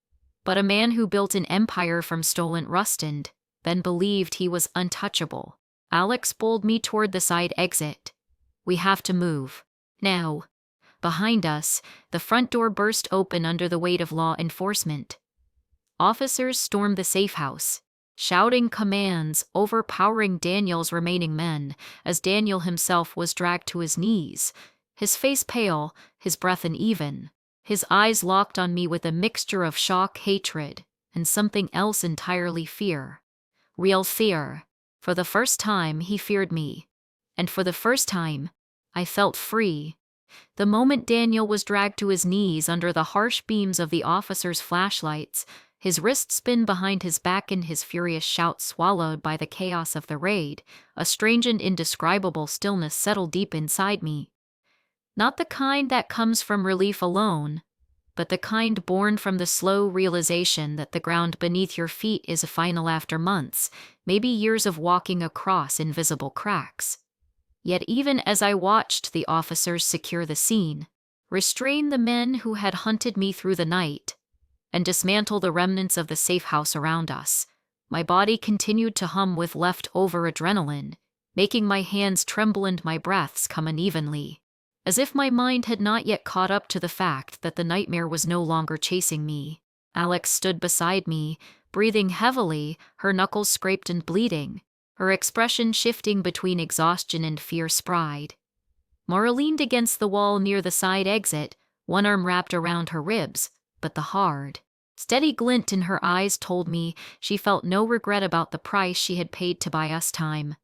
but a man who built an empire from stolen rust and then believed he was untouchable. Alex pulled me toward the side exit. "We have to move. Now." Behind us, the front door burst open under the weight of law enforcement. Officers stormed the safe house, shouting commands, overpowering Daniel's remaining men, as Daniel himself was dragged to his knees, his face pale, his breath uneven, his eyes locked on me with a mixture of shock, hatred, and something else entirely: fear. Real fear. For the first time, he feared me. And for the first time, I felt free. The moment Daniel was dragged to his knees under the harsh beams of the officers' flashlights, his wrist spin behind his back and his furious shout swallowed by the chaos of the raid, a strange and indescribable stillness settled deep inside me. Not the kind that comes from relief alone, but the kind born from the slow realization that the ground beneath your feet is a final after months, maybe years of walking across invisible cracks. Yet even as I watched the officers secure the scene, restrain the men who had hunted me through the night, and dismantle the remnants of the safe house around us, my body continued to hum with leftover adrenaline, making my hands tremble and my breaths come unevenly, as if my mind had not yet caught up to the fact that the nightmare was no longer chasing me. Alex stood beside me, breathing heavily, her knuckles scraped and bleeding, her expression shifting between exhaustion and fierce pride. Mara leaned against the wall near the side exit, one arm wrapped around her ribs, but the hard, steady glint in her eyes told me she felt no regret about the price she had paid to buy us time.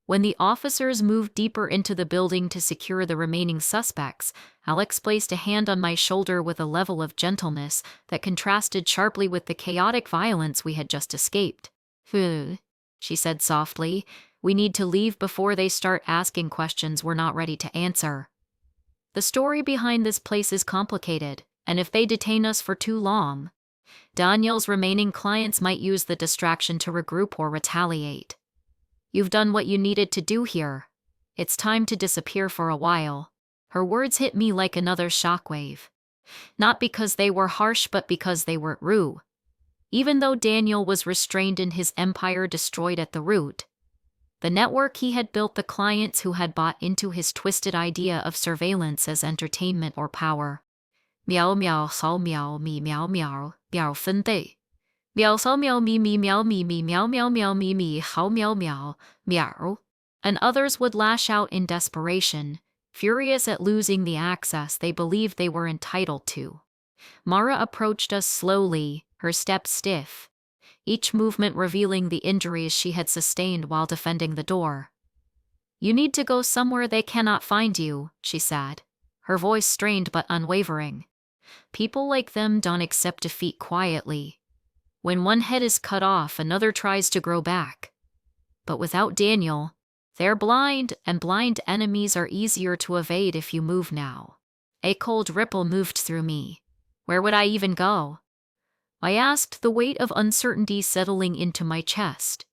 When the officers moved deeper into the building to secure the remaining suspects, Alex placed a hand on my shoulder with a level of gentleness that contrasted sharply with the chaotic violence we had just escaped. "Phew," she said softly. "We need to leave before they start asking questions we're not ready to answer. The story behind this place is complicated, and if they detain us for too long, Daniel's remaining clients might use the distraction to regroup or retaliate. You've done what you needed to do here. It's time to disappear for a while." Her words hit me like another shockwave. Not because they were harsh, but because they were true. Even though Daniel was restrained and his empire destroyed at the root, the network he had built, the clients who had bought into his twisted idea of surveillance as entertainment or power. Meow meow sao meow mi meow meow meow phân tê. Meow sao meow mi meow mi meow meow meow mi how meow meow meow. And others would lash out in desperation, furious at losing the access they believed they were entitled to. Mara approached us slowly, her step stiff, each movement revealing the injuries she had sustained while defending the door. "You need to go somewhere they cannot find you," she said, her voice strained but unwavering. "People like them don't accept defeat quietly. When one head is cut off, another tries to grow back. But without Daniel, they're blind, and blind enemies are easier to evade if you move now." A cold ripple moved through me. Where would I even go? I asked, the weight of uncertainty settling into my chest.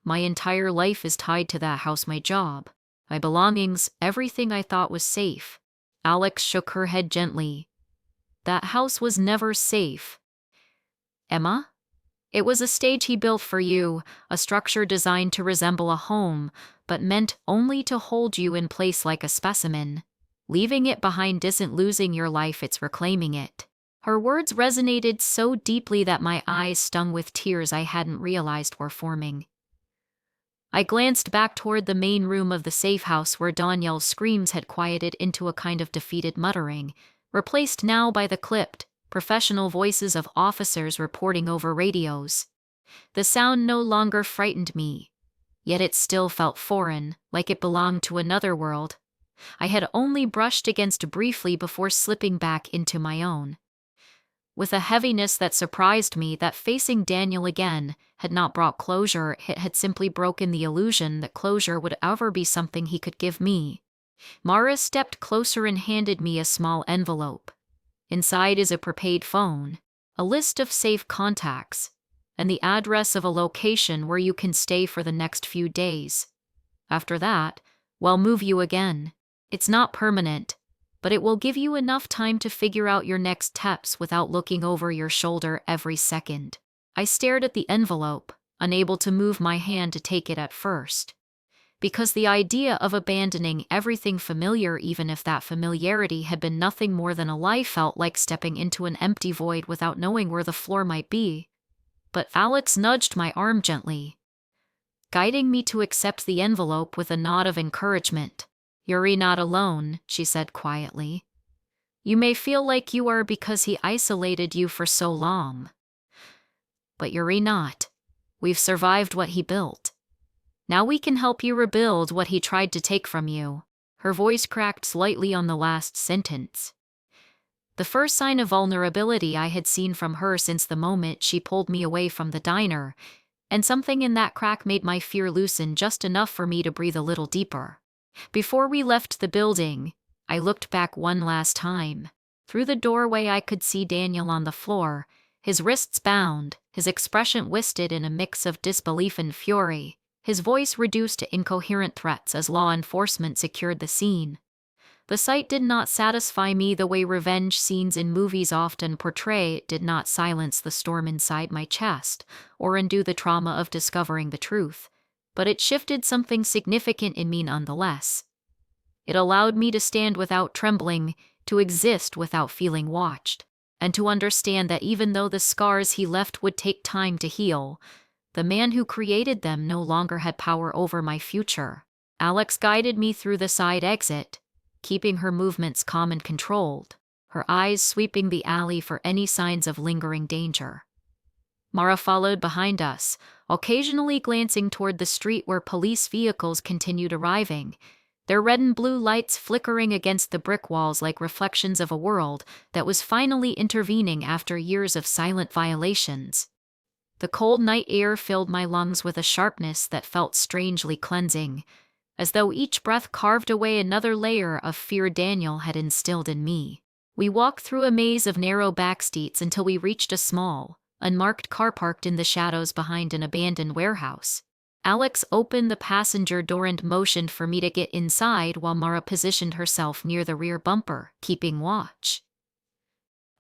My entire life is tied to that house, my job, my belongings, everything I thought was safe. Alex shook her head gently. "That house was never safe, Emma. It was a stage he built for you, a structure designed to resemble a home, but meant only to hold you in place like a specimen. Leaving it behind isn't losing your life, it's reclaiming it." Her words resonated so deeply that my eyes stung with tears I hadn't realized were forming. I glanced back toward the main room of the safe house where Daniel's screams had quieted into a kind of defeated muttering, replaced now by the clipped, professional voices of officers reporting over radios. The sound no longer frightened me, yet it still felt foreign, like it belonged to another world I had only brushed against briefly before slipping back into my own. With a heaviness that surprised me, that facing Daniel again had not brought closure, it had simply broken the illusion that closure would ever be something he could give me. Mara stepped closer and handed me a small envelope. Inside is a prepaid phone, a list of safe contacts, and the address of a location where you can stay for the next few days. After that, we'll move you again. It's not permanent, but it will give you enough time to figure out your next steps without looking over your shoulder every second. I stared at the envelope, unable to move my hand to take it at first, because the idea of abandoning everything familiar, even if that familiarity had been nothing more than a lie, felt like stepping into an empty void without knowing where the floor might be. But Alex nudged my arm gently, guiding me to accept the envelope with a nod of encouragement. "You're not alone," she said quietly. "You may feel like you are because he isolated you for so long. But you're not. We've survived what he built. Now we can help you rebuild what he tried to take from you." Her voice cracked slightly on the last sentence. The first sign of vulnerability I had seen from her since the moment she pulled me away from the diner, and something in that crack made my fear loosen just enough for me to breathe a little deeper. Before we left the building, I looked back one last time. Through the doorway, I could see Daniel on the floor, his wrists bound, his expression twisted in a mix of disbelief and fury, his voice reduced to incoherent threats as law enforcement secured the scene. The sight did not satisfy me the way revenge scenes in movies often portray. It did not silence the storm inside my chest or undo the trauma of discovering the truth, but it shifted something significant in me nonetheless. It allowed me to stand without trembling, to exist without feeling watched, and to understand that even though the scars he left would take time to heal, the man who created them no longer had power over my future. Alex guided me through the side exit, keeping her movements calm and controlled, her eyes sweeping the alley for any signs of lingering danger. Mara followed behind us, occasionally glancing toward the street where police vehicles continued arriving, their red and blue lights flickering against the brick walls like reflections of a world that was finally intervening after years of silent violations. The cold night air filled my lungs with a sharpness that felt strangely cleansing, as though each breath carved away another layer of fear Daniel had instilled in me. We walked through a maze of narrow backstreets until we reached a small, unmarked car parked in the shadows behind an abandoned warehouse. Alex opened the passenger door and motioned for me to get inside while Mara positioned herself near the rear bumper, keeping watch.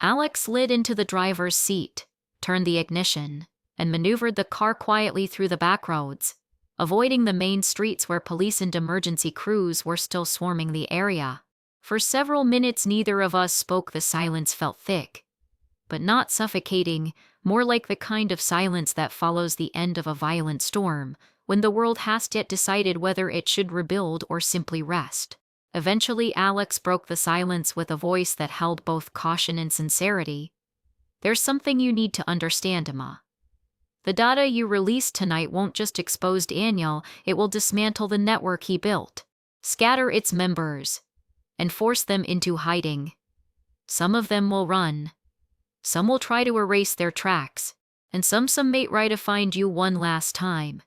Alex slid into the driver's seat, turned the ignition, and maneuvered the car quietly through the back roads, avoiding the main streets where police and emergency crews were still swarming the area. For several minutes neither of us spoke. The silence felt thick, but not suffocating, more like the kind of silence that follows the end of a violent storm, when the world has yet decided whether it should rebuild or simply rest. Eventually Alex broke the silence with a voice that held both caution and sincerity. "There's something you need to understand, Emma. The data you released tonight won't just expose Daniel, it will dismantle the network he built, scatter its members, and force them into hiding. Some of them will run. Some will try to erase their tracks, and some may try to find you one last time.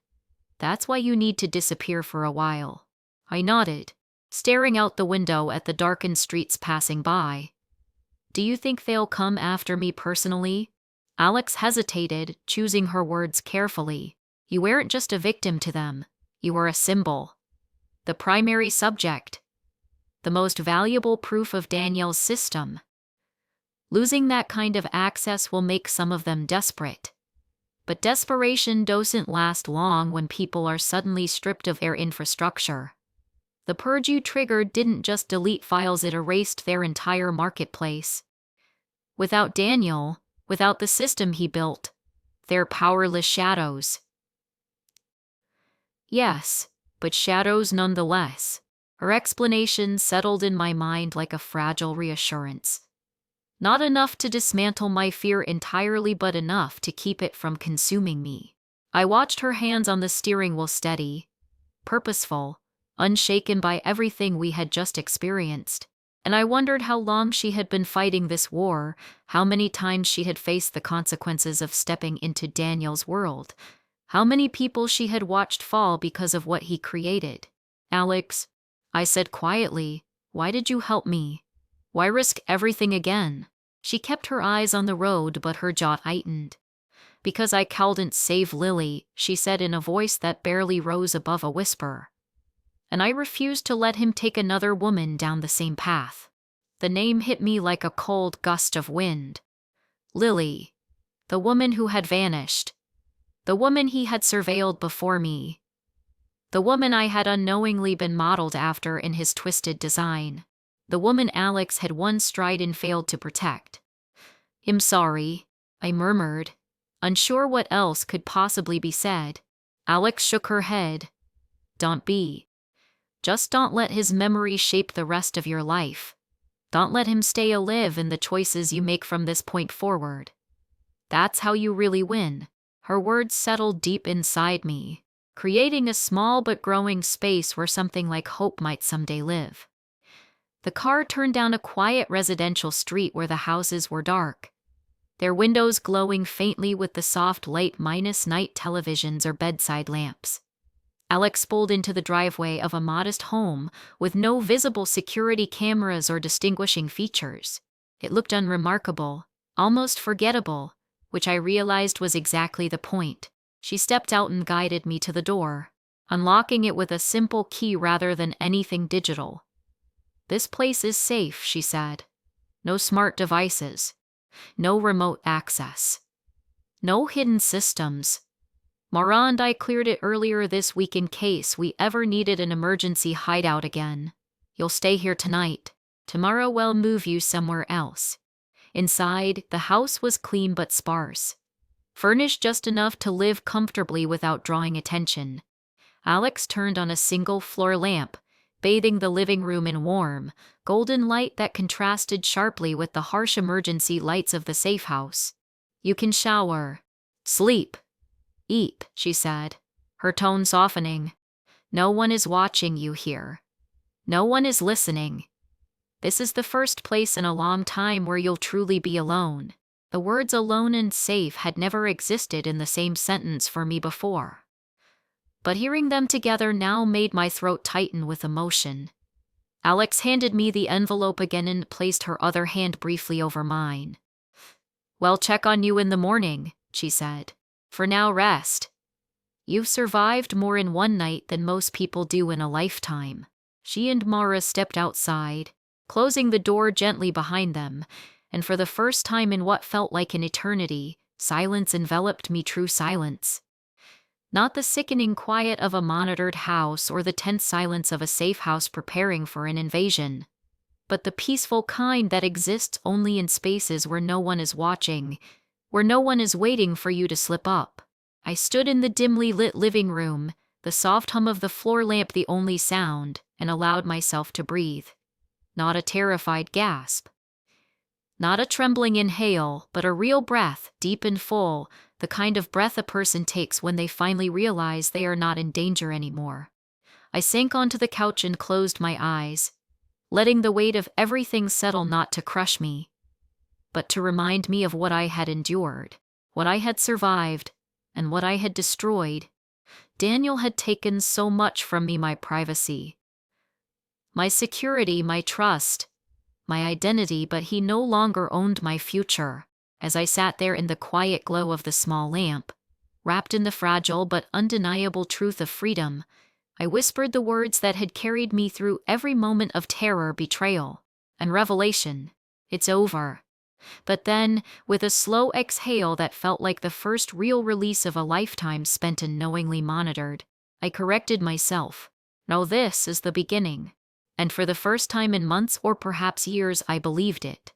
That's why you need to disappear for a while." I nodded, staring out the window at the darkened streets passing by. "Do you think they'll come after me personally?" Alex hesitated, choosing her words carefully. "You weren't just a victim to them. You were a symbol. The primary subject. The most valuable proof of Daniel's system. Losing that kind of access will make some of them desperate. But desperation doesn't last long when people are suddenly stripped of their infrastructure. The purge you triggered didn't just delete files, it erased their entire marketplace. Without Daniel, without the system he built, they're powerless shadows." "Yes, but shadows nonetheless." Her explanation settled in my mind like a fragile reassurance. Not enough to dismantle my fear entirely, but enough to keep it from consuming me. I watched her hands on the steering wheel, steady, purposeful, unshaken by everything we had just experienced. And I wondered how long she had been fighting this war, how many times she had faced the consequences of stepping into Daniel's world, how many people she had watched fall because of what he created. "Alex," I said quietly, "why did you help me? Why risk everything again?" She kept her eyes on the road, but her jaw tightened. "Because I couldn't save Lily," she said in a voice that barely rose above a whisper. "And I refused to let him take another woman down the same path." The name hit me like a cold gust of wind. Lily. The woman who had vanished. The woman he had surveilled before me. The woman I had unknowingly been modeled after in his twisted design. The woman Alex had once tried and failed to protect. "I'm sorry," I murmured, unsure what else could possibly be said. Alex shook her head. "Don't be. Just don't let his memory shape the rest of your life. Don't let him stay alive in the choices you make from this point forward. That's how you really win." Her words settled deep inside me, creating a small but growing space where something like hope might someday live. The car turned down a quiet residential street where the houses were dark, their windows glowing faintly with the soft light minus night televisions or bedside lamps. Alex pulled into the driveway of a modest home with no visible security cameras or distinguishing features. It looked unremarkable, almost forgettable, which I realized was exactly the point. She stepped out and guided me to the door, unlocking it with a simple key rather than anything digital. "This place is safe," she said. "No smart devices. No remote access. No hidden systems. Mara and I cleared it earlier this week in case we ever needed an emergency hideout again. You'll stay here tonight. Tomorrow we'll move you somewhere else." Inside, the house was clean but sparse, furnished just enough to live comfortably without drawing attention. Alex turned on a single floor lamp, bathing the living room in warm, golden light that contrasted sharply with the harsh emergency lights of the safe house. "You can shower, sleep, eat," she said, her tone softening. "No one is watching you here. No one is listening. This is the first place in a long time where you'll truly be alone." The words alone and safe had never existed in the same sentence for me before, but hearing them together now made my throat tighten with emotion. Alex handed me the envelope again and placed her other hand briefly over mine. "Well, check on you in the morning," she said. "For now, rest. You've survived more in one night than most people do in a lifetime." She and Mara stepped outside, closing the door gently behind them, and for the first time in what felt like an eternity, silence enveloped me, true silence. Not the sickening quiet of a monitored house or the tense silence of a safe house preparing for an invasion, but the peaceful kind that exists only in spaces where no one is watching, where no one is waiting for you to slip up. I stood in the dimly lit living room, the soft hum of the floor lamp the only sound, and allowed myself to breathe. Not a terrified gasp. Not a trembling inhale, but a real breath, deep and full, the kind of breath a person takes when they finally realize they are not in danger anymore. I sank onto the couch and closed my eyes, letting the weight of everything settle, not to crush me, but to remind me of what I had endured, what I had survived, and what I had destroyed. Daniel had taken so much from me: my privacy, my security, my trust, my identity, but he no longer owned my future. As I sat there in the quiet glow of the small lamp, wrapped in the fragile but undeniable truth of freedom, I whispered the words that had carried me through every moment of terror, betrayal, and revelation. "It's over." But then, with a slow exhale that felt like the first real release of a lifetime spent unknowingly monitored, I corrected myself. "No, this is the beginning." And for the first time in months or perhaps years, I believed it.